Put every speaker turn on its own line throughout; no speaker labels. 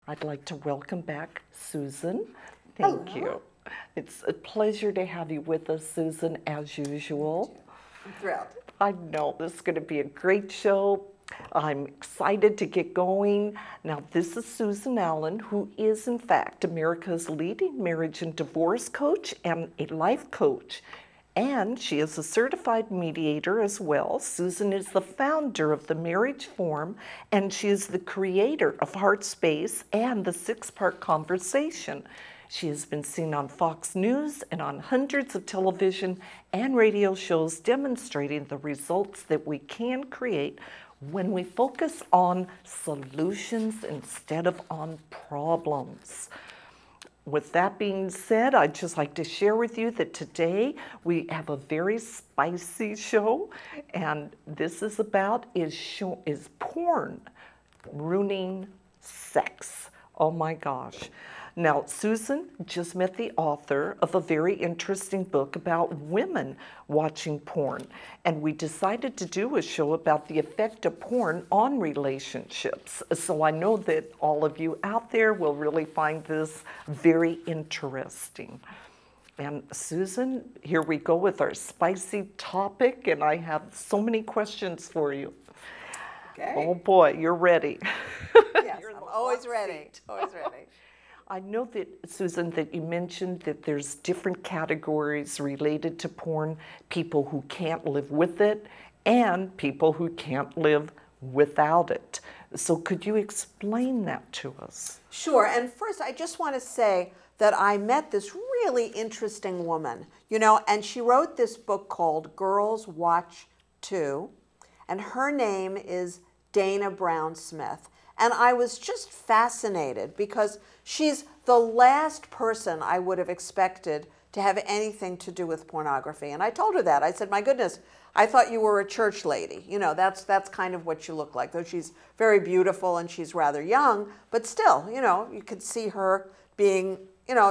I'd like to welcome back Susan. Thank you. It's a pleasure to have you with us, Susan, as usual.
I'm thrilled.
I know this is going to be a great show. I'm excited to get going. Now, this is Susan Allan, who is, in fact, America's leading marriage and divorce coach and a life coach. And she is a certified mediator as well. Susan is the founder of the Marriage Forum, and she is the creator of Heartspace and the 6-part conversation. She has been seen on Fox News and on hundreds of television and radio shows demonstrating the results that we can create when we focus on solutions instead of on problems. With that being said, I'd just like to share with you that today we have a very spicy show, and this is about is porn ruining sex. Oh my gosh. Now, Susan just met the author of a very interesting book about women watching porn, and we decided to do a show about the effect of porn on relationships. So I know that all of you out there will really find this very interesting. And Susan, here we go with our spicy topic, and I have so many questions for you.
Okay.
Oh boy, you're ready.
Yes, I'm always ready. Always ready.
I know that, Susan, that you mentioned that there's different categories related to porn, people who can't live with it and people who can't live without it. So could you explain that to us?
Sure. And first, I just want to say that I met this really interesting woman, and she wrote this book called Girls Watch Too, and her name is Dana Brown Smith. And I was just fascinated because she's the last person I would have expected to have anything to do with pornography. And I told her that. I said, my goodness, I thought you were a church lady. That's kind of what you look like. Though she's very beautiful and she's rather young, but still, you could see her being,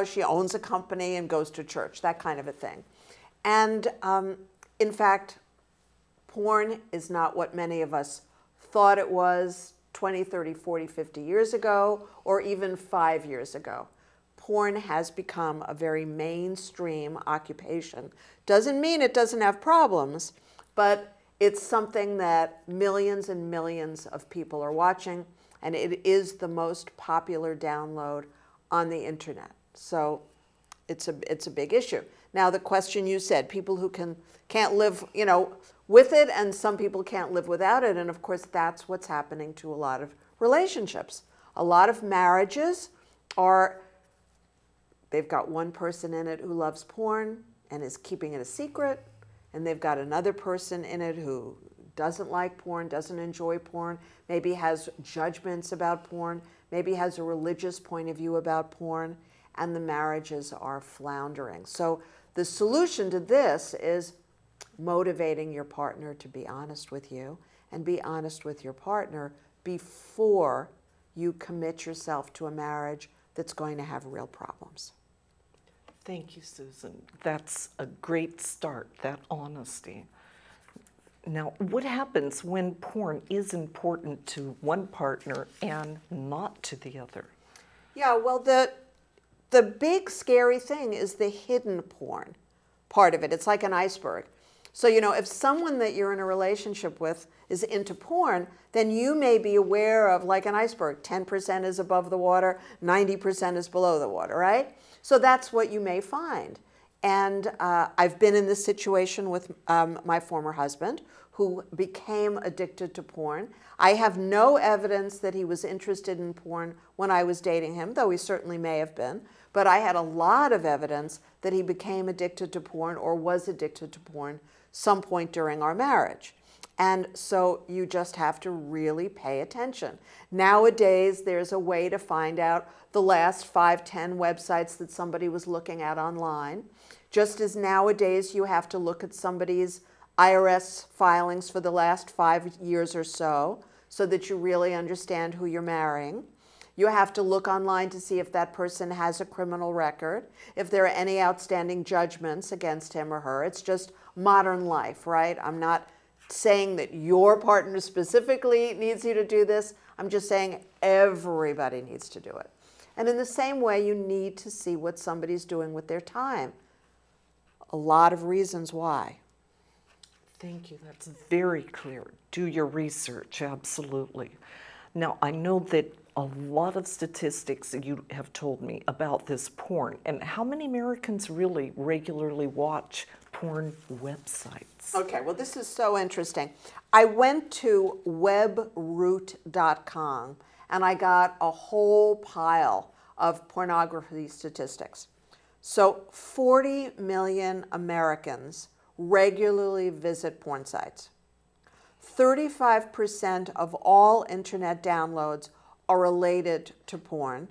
she owns a company and goes to church, that kind of a thing. And in fact, porn is not what many of us thought it was 20, 30, 40, 50 years ago, or even 5 years ago. Porn has become a very mainstream occupation. Doesn't mean it doesn't have problems, but it's something that millions and millions of people are watching, and it is the most popular download on the internet. So it's a big issue. Now, the question you said, people who can't live, with it, and some people can't live without it. And of course, that's what's happening to a lot of relationships. A lot of marriages they've got one person in it who loves porn and is keeping it a secret, and they've got another person in it who doesn't like porn, doesn't enjoy porn, maybe has judgments about porn, maybe has a religious point of view about porn, and the marriages are floundering. So the solution to this is motivating your partner to be honest with you and be honest with your partner before you commit yourself to a marriage that's going to have real problems.
Thank you, Susan. That's a great start, that honesty. Now, what happens when porn is important to one partner and not to the other?
Yeah, well, the big scary thing is the hidden porn part of it. It's like an iceberg. So, if someone that you're in a relationship with is into porn, then you may be aware of, like an iceberg, 10% is above the water, 90% is below the water, right? So that's what you may find. And I've been in this situation with my former husband, who became addicted to porn. I have no evidence that he was interested in porn when I was dating him, though he certainly may have been. But I had a lot of evidence that he became addicted to porn or was addicted to porn some point during our marriage. And so you just have to really pay attention. Nowadays, there's a way to find out the last 5, 10 websites that somebody was looking at online. Just as nowadays you have to look at somebody's IRS filings for the last 5 years or so that you really understand who you're marrying. You have to look online to see if that person has a criminal record, if there are any outstanding judgments against him or her. It's just modern life, right? I'm not saying that your partner specifically needs you to do this. I'm just saying everybody needs to do it. And in the same way, you need to see what somebody's doing with their time. A lot of reasons why.
Thank you. That's very clear. Do your research, absolutely. Now, I know that a lot of statistics that you have told me about this porn, and how many Americans really regularly watch porn websites?
Okay, well, this is so interesting. I went to webroot.com and I got a whole pile of pornography statistics. So 40 million Americans regularly visit porn sites. 35% of all internet downloads are related to porn,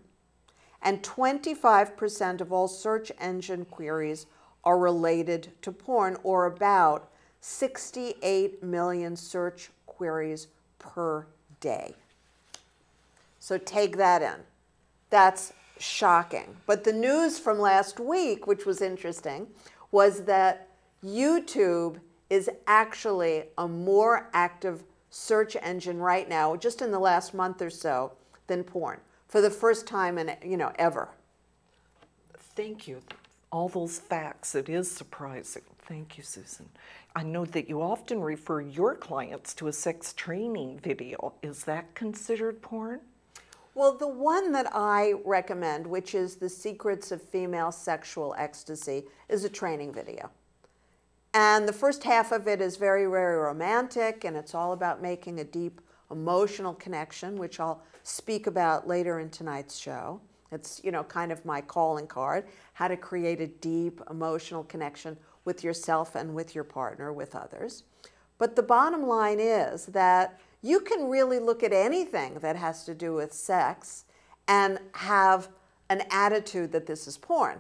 and 25% of all search engine queries are related to porn, or about 68 million search queries per day. So take that in. That's shocking. But the news from last week, which was interesting, was that YouTube is actually a more active search engine right now, just in the last month or so, than porn, for the first time in, ever.
Thank you. All those facts, it is surprising. Thank you, Susan. I know that you often refer your clients to a sex training video. Is that considered porn?
Well, the one that I recommend, which is The Secrets of Female Sexual Ecstasy, is a training video. And the first half of it is very, very romantic, and it's all about making a deep emotional connection, which I'll speak about later in tonight's show. It's, kind of my calling card, how to create a deep emotional connection with yourself and with your partner, with others. But the bottom line is that you can really look at anything that has to do with sex and have an attitude that this is porn.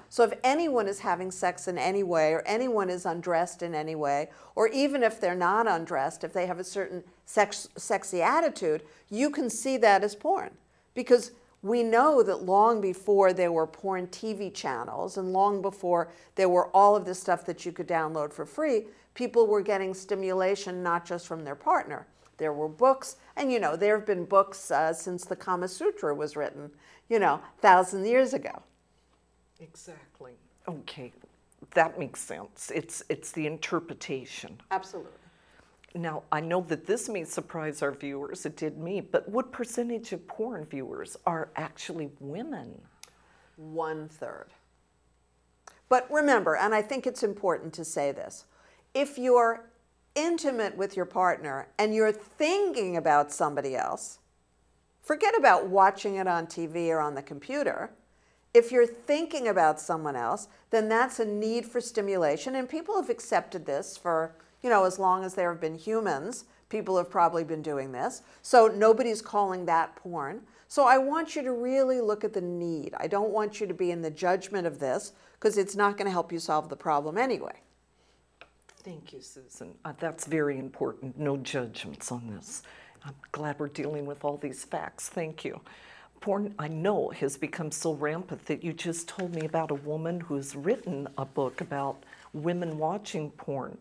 So if anyone is having sex in any way, or anyone is undressed in any way, or even if they're not undressed, if they have a certain sexy attitude, you can see that as porn. Because we know that long before there were porn TV channels, and long before there were all of this stuff that you could download for free, people were getting stimulation not just from their partner. There were books, and there have been books since the Kama Sutra was written, 1,000 years ago.
Exactly. Okay, that makes sense. It's the interpretation.
Absolutely.
Now, I know that this may surprise our viewers, it did me, but what percentage of porn viewers are actually women?
1/3. But remember, and I think it's important to say this, if you're intimate with your partner and you're thinking about somebody else, forget about watching it on TV or on the computer. If you're thinking about someone else, then that's a need for stimulation, and people have accepted this for, as long as there have been humans, people have probably been doing this. So nobody's calling that porn. So I want you to really look at the need. I don't want you to be in the judgment of this, because it's not going to help you solve the problem anyway.
Thank you, Susan. That's very important. No judgments on this. I'm glad we're dealing with all these facts. Thank you. Porn, I know, has become so rampant that you just told me about a woman who's written a book about women watching porn.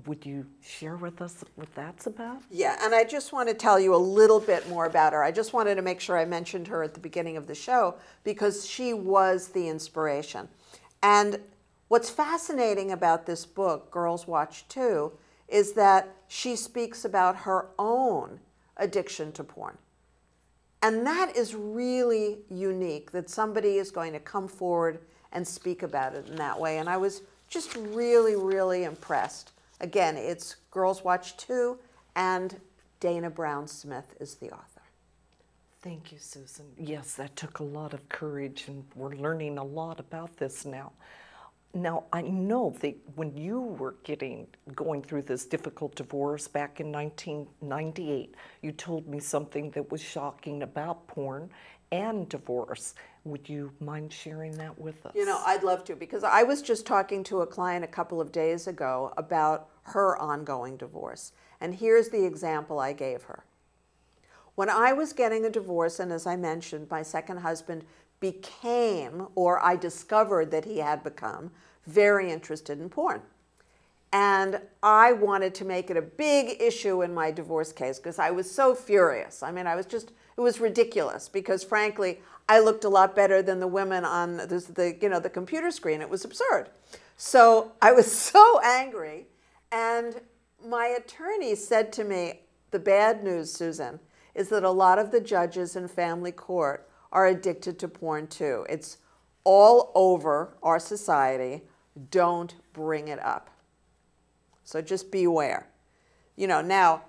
Would you share with us what that's about?
Yeah, and I just want to tell you a little bit more about her. I just wanted to make sure I mentioned her at the beginning of the show because she was the inspiration. And what's fascinating about this book, Girls Watch Too, is that she speaks about her own addiction to porn. And that is really unique, that somebody is going to come forward and speak about it in that way. And I was just really, really impressed. Again, it's Girls Watch Too, and Dana Brown Smith is the author.
Thank you, Susan. Yes, that took a lot of courage, and we're learning a lot about this now. Now, I know that when you were going through this difficult divorce back in 1998, you told me something that was shocking about porn and divorce. Would you mind sharing that with us?
I'd love to, because I was just talking to a client a couple of days ago about her ongoing divorce. And here's the example I gave her. When I was getting a divorce, and as I mentioned, my second husband became, or I discovered that he had become, very interested in porn. And I wanted to make it a big issue in my divorce case because I was so furious. I mean, it was ridiculous because frankly, I looked a lot better than the women on the computer screen. It was absurd. So I was so angry, and my attorney said to me, the bad news, Susan, is that a lot of the judges in family court are addicted to porn too. It's all over our society. Don't bring it up. So just beware. Now,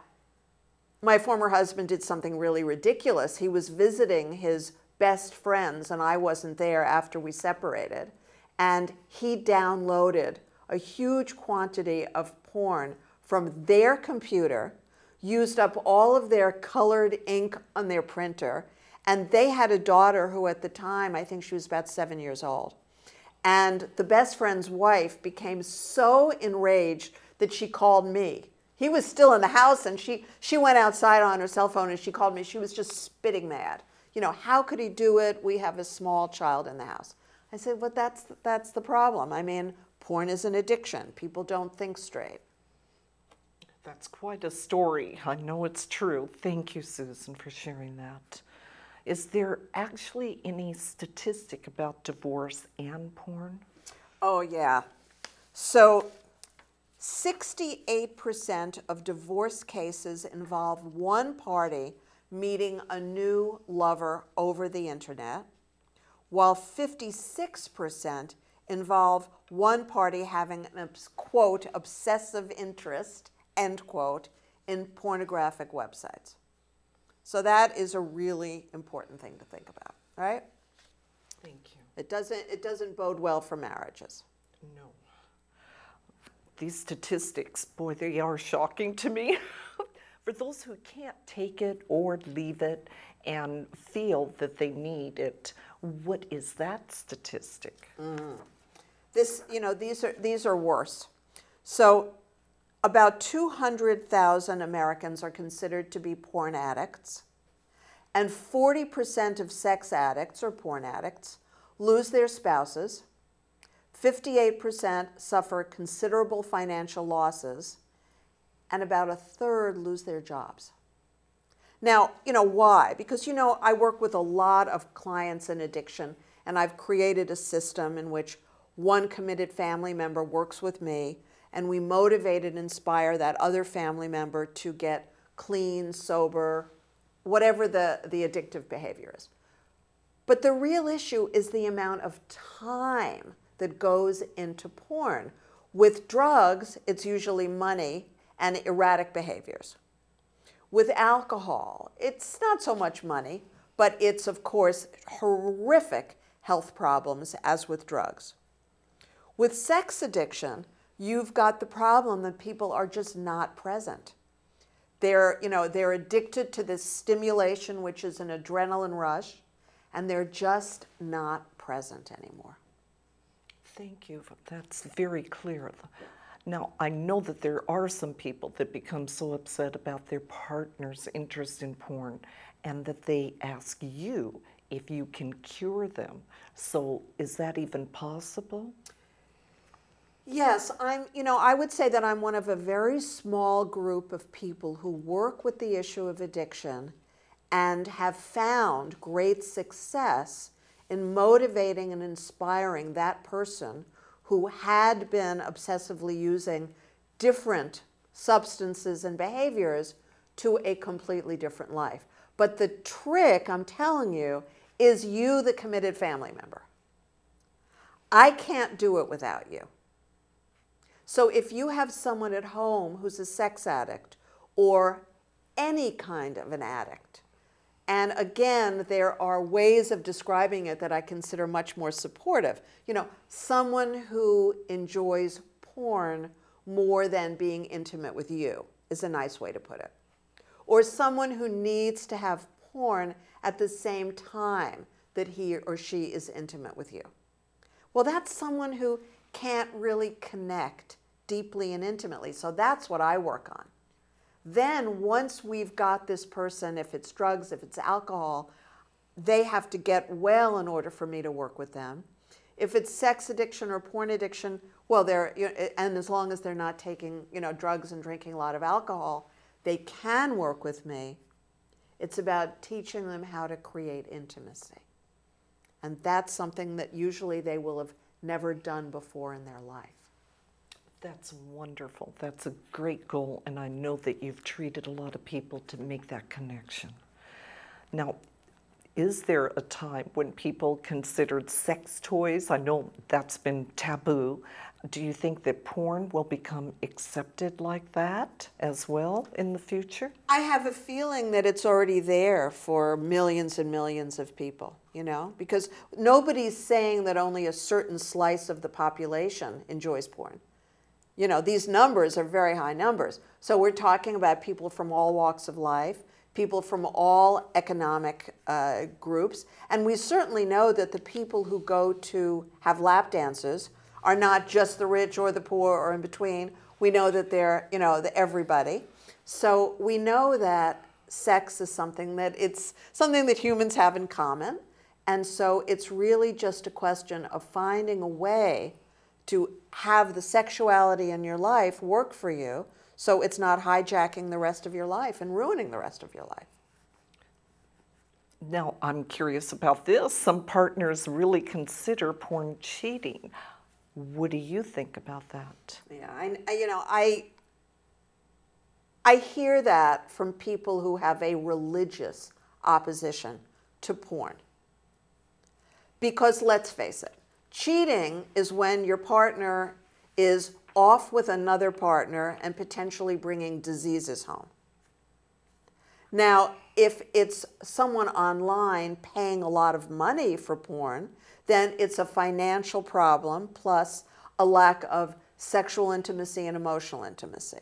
my former husband did something really ridiculous. He was visiting his best friends, and I wasn't there after we separated. And he downloaded a huge quantity of porn from their computer, used up all of their colored ink on their printer, and they had a daughter who at the time, I think she was about 7 years old. And the best friend's wife became so enraged that she called me. He was still in the house, and she went outside on her cell phone and she called me. She was just spitting mad. How could he do it? We have a small child in the house. I said, well, that's the problem. I mean, porn is an addiction. People don't think straight.
That's quite a story. I know it's true. Thank you, Susan, for sharing that. Is there actually any statistic about divorce and porn?
Oh, yeah. So 68% of divorce cases involve one party meeting a new lover over the internet, while 56% involve one party having an, quote, obsessive interest, end quote, in pornographic websites. So that is a really important thing to think about, right?
Thank you.
It doesn't bode well for marriages.
No. These statistics, boy, they are shocking to me. For those who can't take it or leave it and feel that they need it, what is that statistic?
These are worse. So about 200,000 Americans are considered to be porn addicts, and 40% of sex addicts or porn addicts lose their spouses. 58% suffer considerable financial losses, and about a third lose their jobs. Now, why? Because, I work with a lot of clients in addiction, and I've created a system in which one committed family member works with me, and we motivate and inspire that other family member to get clean, sober, whatever the addictive behavior is. But the real issue is the amount of time that goes into porn. With drugs, it's usually money and erratic behaviors. With alcohol, it's not so much money, but it's, of course, horrific health problems, as with drugs. With sex addiction, you've got the problem that people are just not present. They're addicted to this stimulation, which is an adrenaline rush, and they're just not present anymore.
Thank you. That's very clear. Now, I know that there are some people that become so upset about their partner's interest in porn and that they ask you if you can cure them. So is that even possible?
Yes, I would say that I'm one of a very small group of people who work with the issue of addiction and have found great success in motivating and inspiring that person who had been obsessively using different substances and behaviors to a completely different life. But the trick, I'm telling you, is you, the committed family member. I can't do it without you. So if you have someone at home who's a sex addict or any kind of an addict, and again, there are ways of describing it that I consider much more supportive. Someone who enjoys porn more than being intimate with you is a nice way to put it. Or someone who needs to have porn at the same time that he or she is intimate with you. Well, that's someone who can't really connect deeply and intimately. So that's what I work on. Then once we've got this person, if it's drugs, if it's alcohol, they have to get well in order for me to work with them. If it's sex addiction or porn addiction, well, and as long as they're not taking, drugs and drinking a lot of alcohol, they can work with me. It's about teaching them how to create intimacy. And that's something that usually they will have never done before in their life.
That's wonderful. That's a great goal, and I know that you've treated a lot of people to make that connection. Now, is there a time when people considered sex toys? I know that's been taboo. Do you think that porn will become accepted like that as well in the future?
I have a feeling that it's already there for millions and millions of people, because nobody's saying that only a certain slice of the population enjoys porn. These numbers are very high numbers. So we're talking about people from all walks of life, people from all economic groups. And we certainly know that the people who go to have lap dances are not just the rich or the poor or in between. We know that they're, everybody. So we know that sex is something that humans have in common. And so it's really just a question of finding a way to have the sexuality in your life work for you so it's not hijacking the rest of your life and ruining the rest of your life.
Now, I'm curious about this. Some partners really consider porn cheating. What do you think about that?
Yeah, I hear that from people who have a religious opposition to porn. Because let's face it, cheating is when your partner is off with another partner and potentially bringing diseases home. Now, if it's someone online paying a lot of money for porn, then it's a financial problem plus a lack of sexual intimacy and emotional intimacy.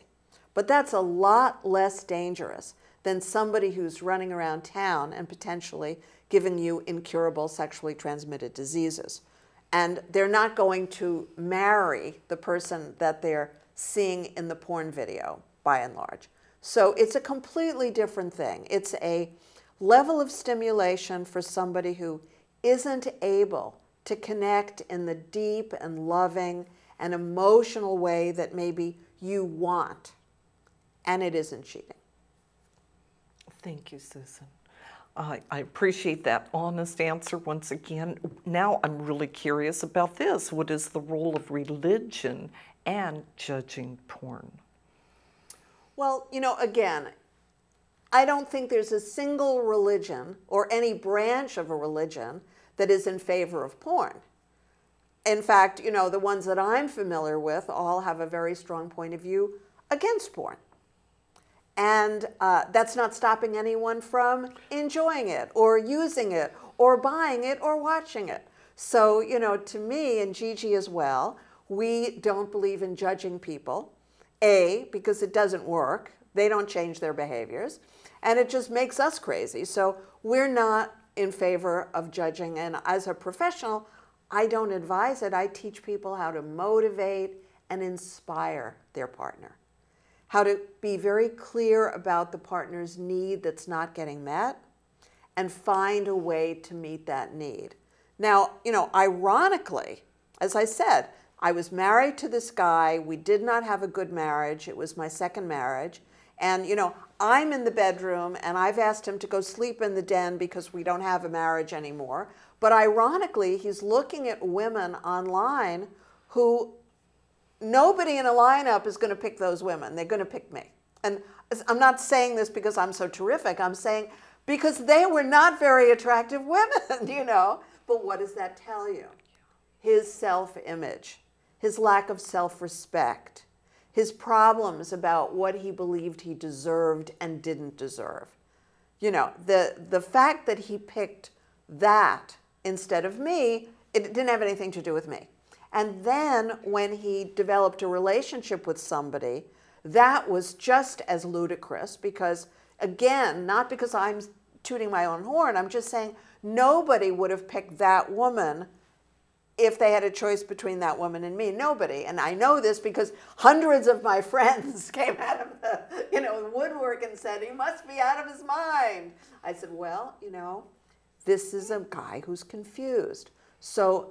But that's a lot less dangerous than somebody who's running around town and potentially giving you incurable sexually transmitted diseases. And they're not going to marry the person that they're seeing in the porn video, by and large. So it's a completely different thing. It's a level of stimulation for somebody who isn't able to connect in the deep and loving and emotional way that maybe you want. And it isn't cheating.
Thank you, Susan. I appreciate that honest answer once again. Now I'm really curious about this. What is the role of religion and judging porn?
Well, again, I don't think there's a single religion or any branch of a religion that is in favor of porn. In fact, the ones that I'm familiar with all have a very strong point of view against porn. And that's not stopping anyone from enjoying it or using it or buying it or watching it. So, to me and Gigi as well, we don't believe in judging people. A, because it doesn't work. They don't change their behaviors. And it just makes us crazy. So we're not in favor of judging. And as a professional, I don't advise it. I teach people how to motivate and inspire their partner. How to be very clear about the partner's need that's not getting met and find a way to meet that need. Now, ironically, as I said, I was married to this guy. We did not have a good marriage. It was my second marriage. And, I'm in the bedroom and I've asked him to go sleep in the den because we don't have a marriage anymore. But ironically, he's looking at women online who nobody in a lineup is going to pick those women. They're going to pick me. And I'm not saying this because I'm so terrific. I'm saying because they were not very attractive women, But what does that tell you? His self-image, his lack of self-respect, his problems about what he believed he deserved and didn't deserve. The fact that he picked that instead of me, it didn't have anything to do with me. And then when he developed a relationship with somebody, that was just as ludicrous because, again, not because I'm tooting my own horn, I'm just saying nobody would have picked that woman if they had a choice between that woman and me. Nobody. And I know this because hundreds of my friends came out of the woodwork and said, he must be out of his mind. I said, well, this is a guy who's confused. So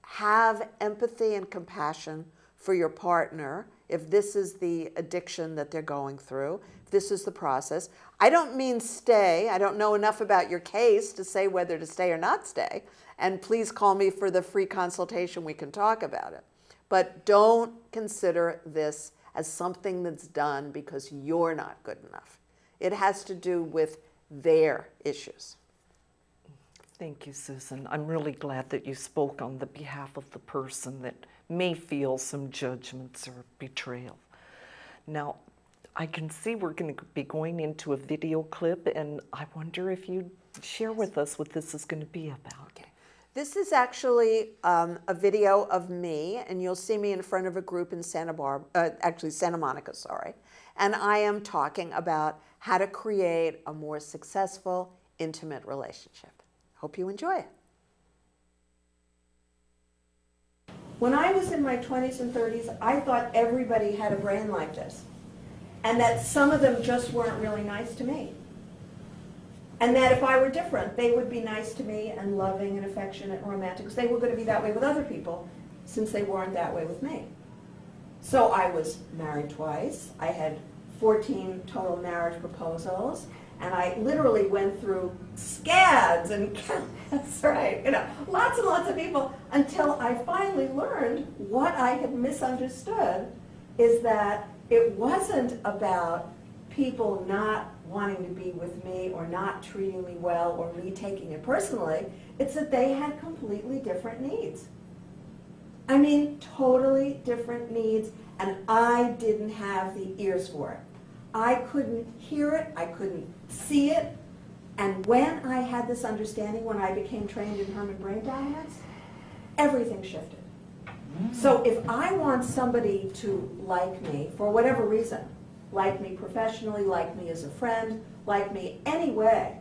have empathy and compassion for your partner if this is the addiction that they're going through, if this is the process. I don't mean stay. I don't know enough about your case to say whether to stay or not stay. And please call me for the free consultation. We can talk about it. But don't consider this as something that's done because you're not good enough. It has to do with their issues.
Thank you, Susan. I'm really glad that you spoke on the behalf of the person that may feel some judgments or betrayal. Now, I can see we're going to be going into a video clip, and I wonder if you'd share with us what this is going to be about.
Okay. This is actually a video of me, and you'll see me in front of a group in Santa Monica, sorry. And I am talking about how to create a more successful, intimate relationship. Hope you enjoy it.
When I was in my 20s and 30s, I thought everybody had a brain like this, and that some of them just weren't really nice to me. And that if I were different, they would be nice to me and loving and affectionate and romantic, because they were going to be that way with other people, since they weren't that way with me. So I was married twice. I had 14 total marriage proposals. And I literally went through scads and that's right, lots and lots of people, until I finally learned what I had misunderstood is that it wasn't about people not wanting to be with me or not treating me well or me taking it personally. It's that they had completely different needs. I mean, totally different needs, and I didn't have the ears for it. I couldn't hear it, I couldn't see it, and when I had this understanding, when I became trained in Herman brain dominance, everything shifted. So if I want somebody to like me, for whatever reason, like me professionally, like me as a friend, like me anyway,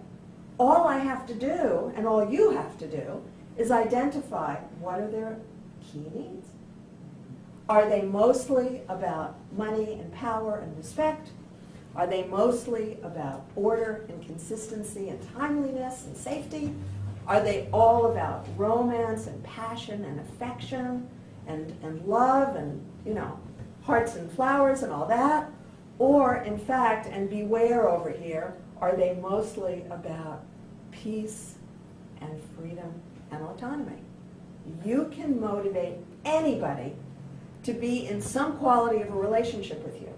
all I have to do, and all you have to do, is identify what are their key needs. Are they mostly about money and power and respect? Are they mostly about order and consistency and timeliness and safety? Are they all about romance and passion and affection and love and, hearts and flowers and all that? Or, in fact, and beware over here, are they mostly about peace and freedom and autonomy? You can motivate anybody to be in some quality of a relationship with you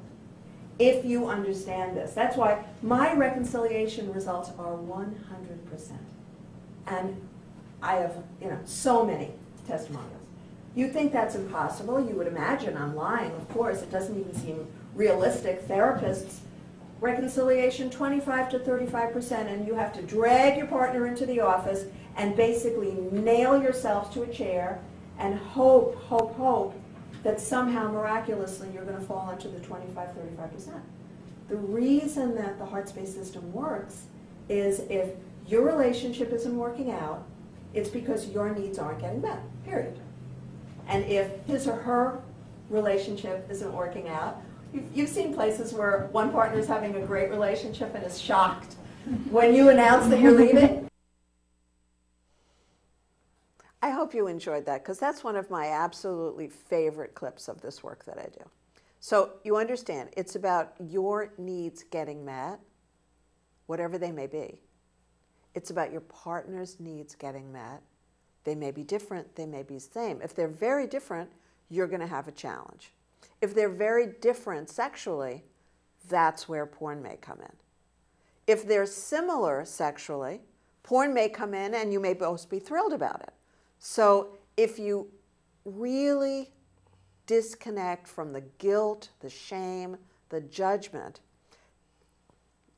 if you understand this. That's why my reconciliation results are 100%. And I have, so many testimonials. You think that's impossible. You would imagine I'm lying. Of course, it doesn't even seem realistic. Therapists, reconciliation 25 to 35%, and you have to drag your partner into the office and basically nail yourselves to a chair and hope that somehow miraculously you're going to fall into the 25, 35%. The reason that the Heartspace system works is if your relationship isn't working out, it's because your needs aren't getting met, period. And if his or her relationship isn't working out, you've seen places where one partner is having a great relationship and is shocked when you announce that you're leaving.
I hope you enjoyed that, because that's one of my absolutely favorite clips of this work that I do. So you understand, it's about your needs getting met, whatever they may be. It's about your partner's needs getting met. They may be different, they may be the same. If they're very different, you're going to have a challenge. If they're very different sexually, that's where porn may come in. If they're similar sexually, porn may come in and you may both be thrilled about it. So if you really disconnect from the guilt, the shame, the judgment,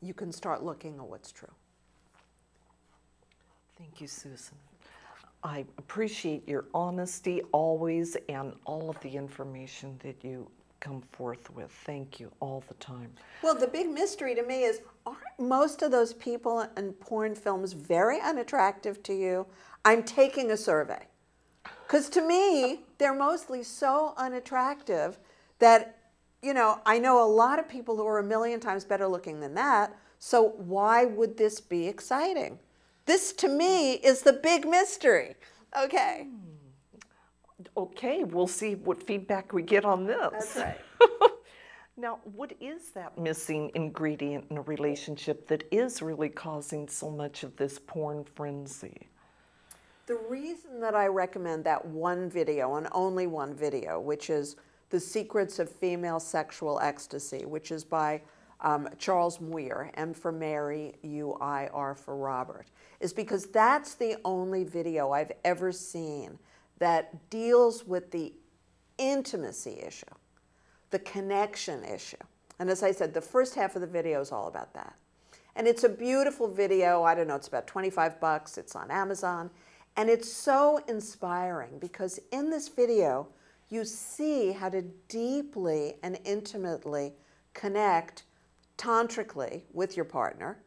you can start looking at what's true.
Thank you, Susan. I appreciate your honesty always and all of the information that you come forth with. Thank you all the time.
Well, the big mystery to me is, aren't most of those people in porn films very unattractive to you? I'm taking a survey. Because to me, they're mostly so unattractive that, I know a lot of people who are a million times better looking than that, so why would this be exciting? This, to me, is the big mystery. Okay.
Okay, we'll see what feedback we get on this.
That's right.
Now, what is that missing ingredient in a relationship that is really causing so much of this porn frenzy?
The reason that I recommend that one video, and only one video, which is The Secrets of Female Sexual Ecstasy, which is by Charles Muir, M for Mary, U-I-R for Robert, is because that's the only video I've ever seen that deals with the intimacy issue, the connection issue. And as I said, the first half of the video is all about that. And it's a beautiful video. I don't know, it's about 25 bucks. It's on Amazon. And it's so inspiring because in this video, you see how to deeply and intimately connect tantrically with your partner.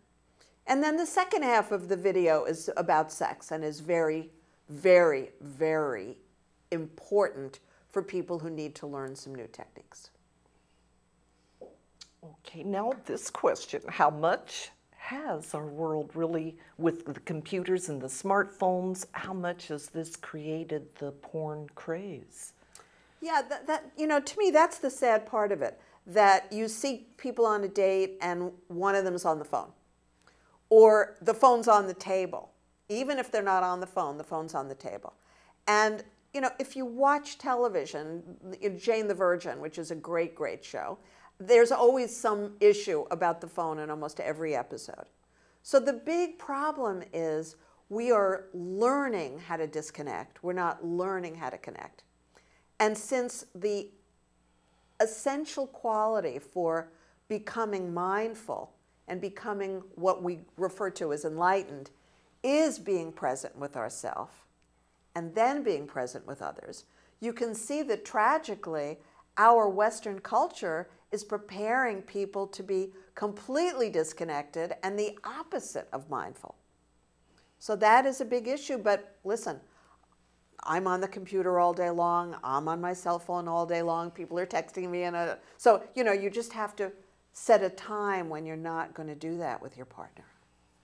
And then the second half of the video is about sex and is very, very, very important for people who need to learn some new techniques.
Okay, now this question, how much has our world really, with the computers and the smartphones, how much has this created the porn craze?
Yeah, you know, to me, that's the sad part of it, that you see people on a date and one of them's on the phone, or the phone's on the table. Even if they're not on the phone's on the table. And, you know, if you watch television, Jane the Virgin, which is a great, great show, there's always some issue about the phone in almost every episode. So the big problem is we are learning how to disconnect. We're not learning how to connect. And since the essential quality for becoming mindful and becoming what we refer to as enlightened is being present with ourselves and then being present with others, you can see that tragically our Western culture is preparing people to be completely disconnected and the opposite of mindful. So that is a big issue, but listen, I'm on the computer all day long, I'm on my cell phone all day long, people are texting me, so, you know, you just have to set a time when you're not going to do that with your partner.